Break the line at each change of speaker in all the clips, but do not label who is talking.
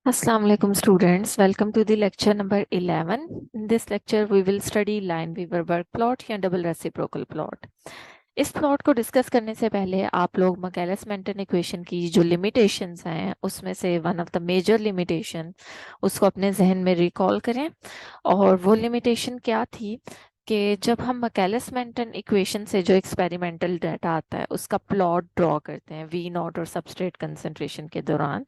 Assalamu alaikum students, welcome to the lecture number 11. In this lecture we will study Lineweaver-Burke plot या double reciprocal plot. इस plot को discuss करने से पहले आप लोग मैकेलस-मेंटन इक्वेशन की जो लिमिटेशंस हैं उसमें से one of the major limitation उसको अपने जहन में रिकॉल करें। और वो लिमिटेशन क्या थी कि जब हम मैकेलस-मेंटन इक्वेशन से जो एक्सपेरिमेंटल डाटा आता है उसका प्लॉट ड्रॉ करते हैं वी नॉट और सबस्ट्रेट कंसंट्रेशन के दौरान,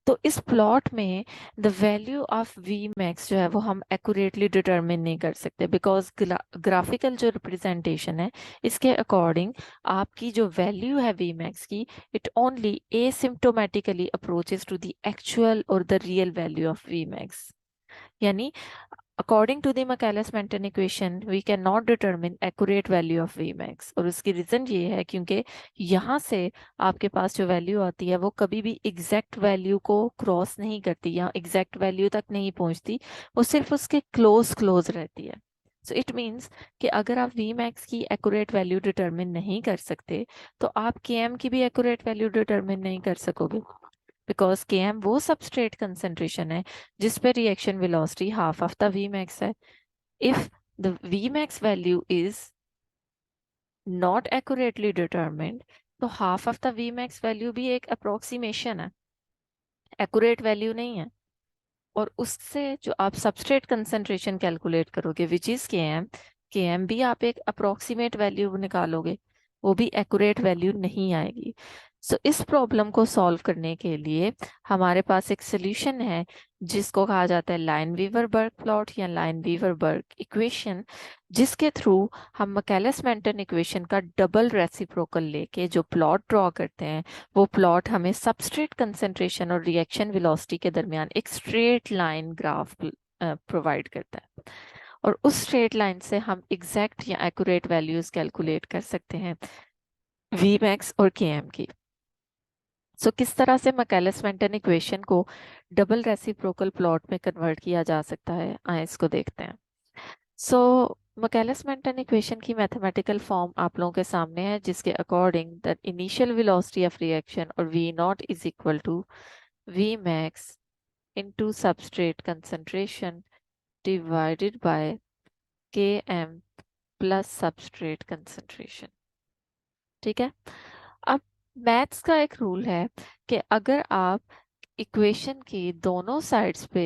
तो इस प्लॉट में the value of V max जो है वो हम एक्यूरेटली डिटरमिन नहीं कर सकते, बिकॉज ग्राफिकल जो रिप्रेजेंटेशन है इसके अकॉर्डिंग आपकी जो वैल्यू है वी मैक्स की, it only asymptotically approaches to the actual और the real value of V max. यानी according to the Michaelis-Menten equation we cannot determine accurate value of Vmax। और उसकी रीजन ये है क्योंकि यहाँ से आपके पास जो वैल्यू आती है वो कभी भी एग्जैक्ट वैल्यू को क्रॉस नहीं करती या एग्जैक्ट वैल्यू तक नहीं पहुँचती, वो सिर्फ उसके क्लोज रहती है। सो इट मीन्स कि अगर आप Vmax की एक्यूरेट वैल्यू डिटरमिन नहीं कर सकते तो आप Km की भी एक्यूरेट वैल्यू डिटरमिन नहीं कर सकोगे, बिकॉज Km वो सबस्ट्रेट कंसंट्रेशन है जिस पे reaction velocity half of the Vmax है। If the Vmax value is not accurately determined तो half of the Vmax value भी एक अप्रोक्सीमेशन है, एक्यूरेट वैल्यू नहीं है। और उससे जो आप सबस्ट्रेट कंसंट्रेशन कैलकुलेट करोगे विच इज Km भी आप एक अप्रोक्सीमेट वैल्यू निकालोगे, वो भी एक्यूरेट वैल्यू नहीं आएगी। सो इस प्रॉब्लम को सॉल्व करने के लिए हमारे पास एक सोल्यूशन है जिसको कहा जाता है लाइनवीवर-बर्क प्लॉट या लाइनवीवर-बर्क इक्वेशन, जिसके थ्रू हम मैकेलस-मेंटन इक्वेशन का डबल रेसिप्रोकल लेके जो प्लॉट ड्रॉ करते हैं वो प्लॉट हमें सबस्ट्रेट कंसंट्रेशन और रिएक्शन वेलोसिटी के दरमियान एक स्ट्रेट लाइन ग्राफ प्रोवाइड करता है। और उस स्ट्रेट लाइन से हम एग्जैक्ट या एक्यूरेट वैल्यूज कैलकुलेट कर सकते हैं Vmax और Km की। किस तरह से मैकेलस-मेंटन इक्वेशन को डबल रेसिप्रोकल प्लॉट में कन्वर्ट किया जा सकता है, आइए इसको देखते हैं। मैकेलस-मेंटन इक्वेशन की मैथमेटिकल फॉर्म आप लोगों के सामने है, जिसके according the initial velocity of reaction और V naught is equal to Vmax into substrate concentration divided by Km plus substrate concentration. ठीक है। अब मैथ्स का एक रूल है कि अगर आप इक्वेशन की दोनों साइड्स पे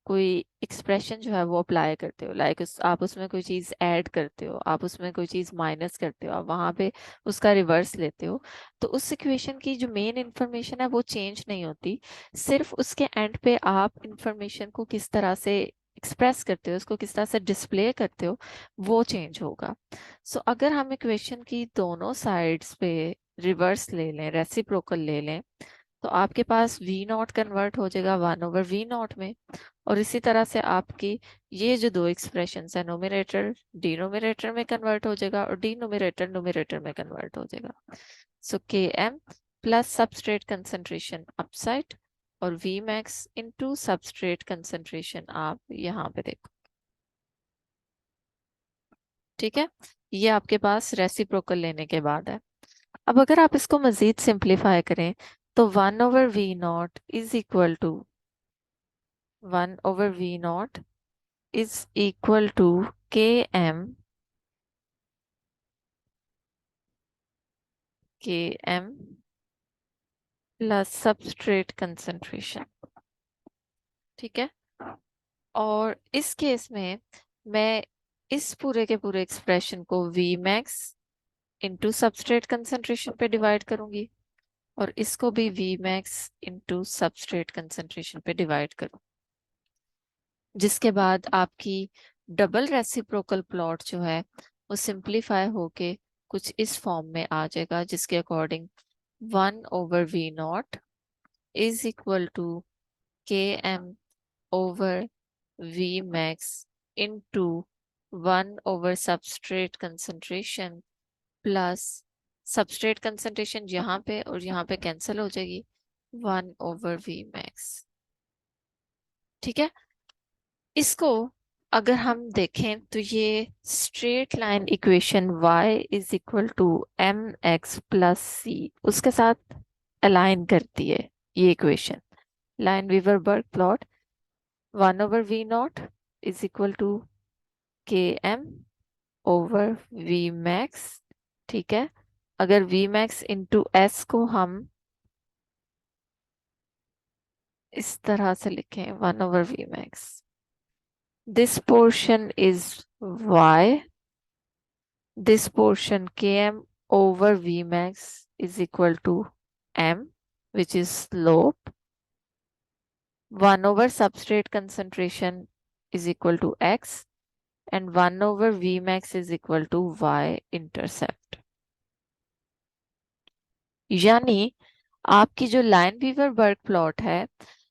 कोई एक्सप्रेशन जो है वो अप्लाई करते हो, लाइक आप उसमें कोई चीज़ ऐड करते हो, आप उसमें कोई चीज़ माइनस करते हो, आप वहाँ पे उसका रिवर्स लेते हो, तो उस इक्वेशन की जो मेन इंफॉर्मेशन है वो चेंज नहीं होती, सिर्फ उसके एंड पे आप इंफॉर्मेशन को किस तरह से एक्सप्रेस करते हो, उसको किस तरह से डिस्प्ले करते हो, वो चेंज होगा। अगर हम इक्वेशन की दोनों साइड्स पे रिवर्स ले लें, रेसिप्रोकल ले लें, तो आपके पास वी नॉट कन्वर्ट हो जाएगा 1/V0 में। और इसी तरह से आपकी ये जो दो एक्सप्रेशंस है, नोमिनेटर डिनोमिनेटर में कन्वर्ट हो जाएगा और डिनोमिनेटर न्यूमरेटर में कन्वर्ट हो जाएगा। Km plus substrate concentration upside और Vmax इनटू सबस्ट्रेट कंसंट्रेशन आप यहाँ पे देखो। ठीक है, ये आपके पास रेसिप्रोकल लेने के बाद है। अब अगर आप इसको मजीद सिंप्लीफाई करें तो 1/V0 is equal to 1/V0 is equal to Km plus substrate concentration. ठीक है। और इस केस में मैं इस पूरे के पूरे एक्सप्रेशन को Vmax इंटू सबस्ट्रेट कंसंट्रेशन पे डिवाइड करूंगी और इसको भी Vmax इंटू सबस्ट्रेट कंसंट्रेशन पे डिवाइड करूँ, जिसके बाद आपकी डबल रेसिप्रोकल प्लॉट जो है वो सिंप्लीफाई होके कुछ इस फॉर्म में आ जाएगा, जिसके according 1/V0 is equal to Km over Vmax into 1 over substrate concentration plus substrate concentration यहाँ पे और यहाँ पे कैंसिल हो जाएगी 1/Vmax। ठीक है। इसको अगर हम देखें तो ये straight line equation y is equal to mx plus c उसके साथ अलाइन करती है ये equation. Lineweaver-Burke plot 1/V0 is equal to Km over Vmax, ठीक है। अगर Vmax इंटू S को हम इस तरह से लिखें 1/Vmax, this portion is Y, this portion Km over Vmax is equal to M, which is slope. 1 over substrate concentration is equal to X, and 1 over Vmax is equal to Y intercept. यानी आपकी जो लाइनवीवर-बर्क plot है,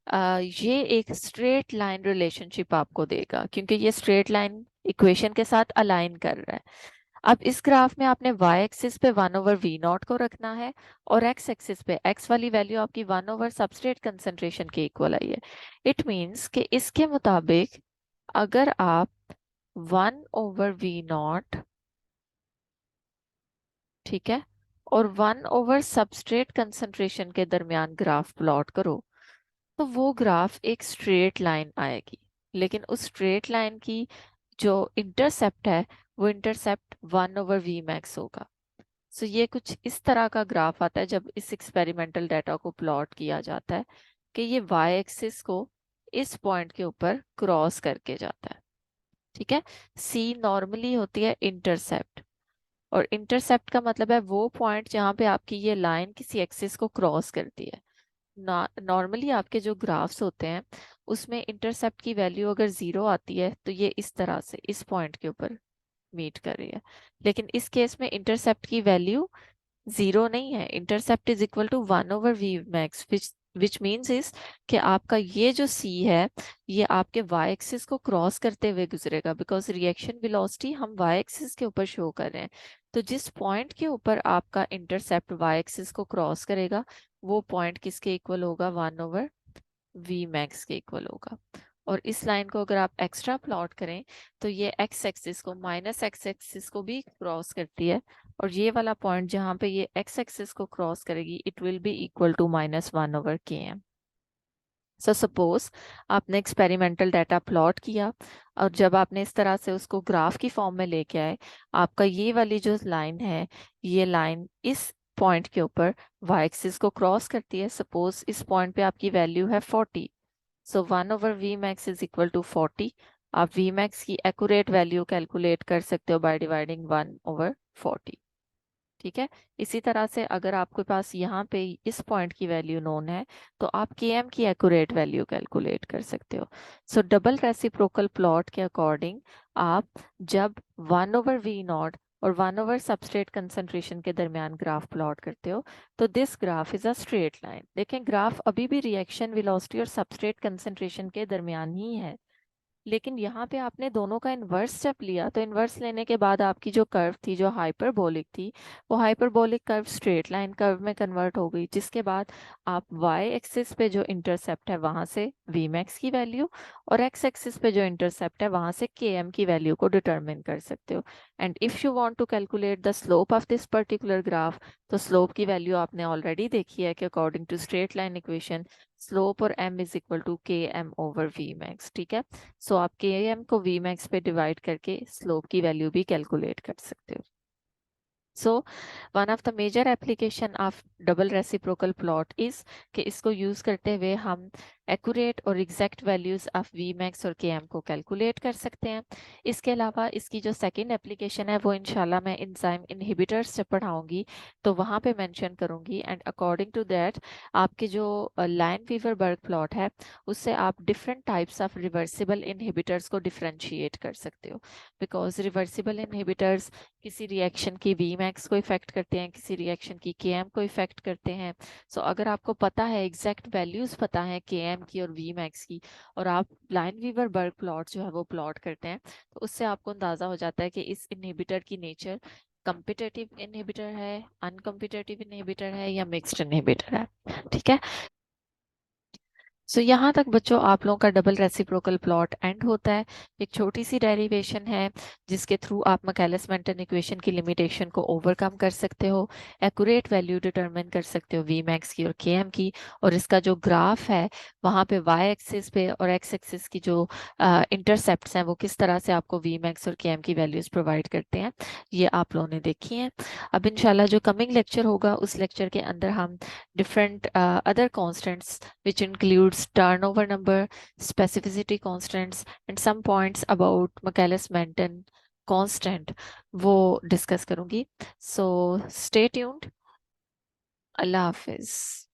ये एक straight line relationship आपको देगा, क्योंकि ये स्ट्रेट लाइन इक्वेशन के साथ अलाइन कर रहा है। अब इस ग्राफ में आपने y एक्सिस पे 1/V0 को रखना है, और x एक्सिस पे x वाली वैल्यू आपकी 1 over सबस्ट्रेट कंसंट्रेशन के इक्वल आई है। इट मींस कि इसके मुताबिक अगर आप 1/V0, ठीक है, और 1 over सबस्ट्रेट कंसंट्रेशन के दरमियान ग्राफ प्लॉट करो, तो वो ग्राफ एक स्ट्रेट लाइन आएगी। लेकिन उस स्ट्रेट लाइन की जो इंटरसेप्ट है, वो इंटरसेप्ट 1/Vmax होगा। सो ये कुछ इस तरह का ग्राफ आता है जब इस एक्सपेरिमेंटल डाटा को प्लॉट किया जाता है, कि ये y एक्सिस को इस पॉइंट के ऊपर क्रॉस करके जाता है, ठीक है। C नॉर्मली होती है इंटरसेप्ट, और इंटरसेप्ट का मतलब है वो पॉइंट जहाँ पे आपकी ये लाइन किसी एक्सिस को क्रॉस करती है। नॉर्मली आपके जो ग्राफ्स होते हैं उसमें इंटरसेप्ट की वैल्यू अगर 0 आती है तो ये इस तरह से इस पॉइंट के ऊपर मीट कर रही है। लेकिन इस केस में इंटरसेप्ट की वैल्यू 0 नहीं है, intercept is equal to 1/Vmax, which means is कि आपका ये जो C है, ये आपके y एक्सिस को क्रॉस करते हुए गुजरेगा, बिकॉज रिएक्शन वेलोसिटी हम y एक्सिस के ऊपर शो कर रहे हैं। तो जिस पॉइंट के ऊपर आपका इंटरसेप्ट y एक्सिस को क्रॉस करेगा, वो पॉइंट किसके इक्वल होगा? 1/Vmax के इक्वल होगा। और इस लाइन को अगर आप एक्स्ट्रा प्लॉट करें तो ये x एक्सिस को माइनस x एक्सिस को भी क्रॉस करती है, और ये वाला पॉइंट जहां पे ये x एक्सिस को क्रॉस करेगी, it will be equal to -1/Km। So suppose आपने एक्सपेरिमेंटल डाटा प्लॉट किया, और जब आपने इस तरह से उसको ग्राफ की फॉर्म में लेके आए, आपका ये वाली जो लाइन है, ये लाइन इस पॉइंट के ऊपर y एक्सिस को क्रॉस करती है। सपोज इस पॉइंट पे आपकी वैल्यू है 40, सो 1/Vmax इज इक्वल टू 40। आप Vmax की एक्यूरेट वैल्यू कैलकुलेट कर सकते हो बाय डिवाइडिंग 1/40, ठीक है। इसी तरह से अगर आपके पास यहाँ पे इस पॉइंट की वैल्यू नोन है, तो आप Km की एक्यूरेट वैल्यू कैलकुलेट कर सकते हो। सो डबल रेसिप्रोकल प्लॉट के अकॉर्डिंग आप जब 1/V0 और 1 over सबस्ट्रेट कंसंट्रेशन के दरमियान ग्राफ प्लॉट करते हो, तो this graph is a straight line. देखें, ग्राफ अभी भी रिएक्शन वेलोसिटी और सबस्ट्रेट कंसंट्रेशन के दरमियान ही है, लेकिन यहाँ पे आपने दोनों का इन्वर्स स्टेप लिया, तो इन्वर्स लेने के बाद आपकी जो कर्व थी, जो हाइपरबोलिक थी, वो hyperbolic curve straight line curve में कन्वर्ट हो गई, जिसके बाद आप y एक्सिस पे जो इंटरसेप्ट है वहां से Vmax की वैल्यू, और x एक्सिस पे जो इंटरसेप्ट है वहां से Km की वैल्यू को डिटरमिन कर सकते हो। And if you want to calculate the slope of this particular graph, तो स्लोप की वैल्यू आपने ऑलरेडी देखी है कि according to straight line equation, slope और m is equal to Km/Vmax, ठीक है। सो आप Km को Vmax पे डिवाइड करके स्लोप की वैल्यू भी कैलकुलेट कर सकते हो। So one of the major application of double reciprocal plot is कि इसको यूज करते हुए हम एक्यूरेट और एग्जैक्ट वैल्यूज ऑफ Vmax और Km को कैलकुलेट कर सकते हैं। इसके अलावा इसकी जो सेकंड एप्लीकेशन है वो इंशाल्लाह मैं एंजाइम इनहिबिटर्स से पढ़ाऊंगी, तो वहाँ पे मेंशन करूंगी। एंड अकॉर्डिंग टू दैट आपके जो लाइनवीवर-बर्क प्लॉट है, उससे आप different types of reversible inhibitors को डिफ्रेंशिएट कर सकते हो, बिकॉज रिवर्सिबल इनहिबिटर्स किसी रिएक्शन की Vmax को इफेक्ट करते हैं, किसी रिएक्शन की Km को इफेक्ट करते हैं। सो अगर आपको पता है, एग्जैक्ट वैल्यूज पता है Km की और Vmax की, और आप लाइनवीवर-बर्क प्लॉट जो है वो प्लॉट करते हैं, तो उससे आपको अंदाजा हो जाता है कि इस इनहिबिटर की नेचर कम्पिटेटिव इनहिबिटर है, अनकम्पिटेटिव इनहिबिटर है, या मिक्स्ड इनहिबिटर है, ठीक है। सो यहाँ तक बच्चों आप लोगों का डबल रेसिप्रोकल प्लॉट एंड होता है। एक छोटी सी डेरिवेशन है जिसके थ्रू आप मैकेलस मेंटन इक्वेशन की लिमिटेशन को ओवरकम कर सकते हो, एक्यूरेट वैल्यू डिटरमिन कर सकते हो वी मैक्स की और के एम की। और इसका जो ग्राफ है वहाँ पे वाई एक्सिस पे और एक्स एक्सिस की जो इंटरसेप्ट्स हैं वो किस तरह से आपको वी मैक्स और के एम की वैल्यूज प्रोवाइड करते हैं, ये आप लोगों ने देखी है। अब इंशाल्लाह जो कमिंग लेक्चर होगा उस लेक्चर के अंदर हम different other constants which includes turnover number, specificity constants and some points about Michaelis-Menten constant वो डिस्कस करूंगी। So stay tuned. अल्लाह हाफिज।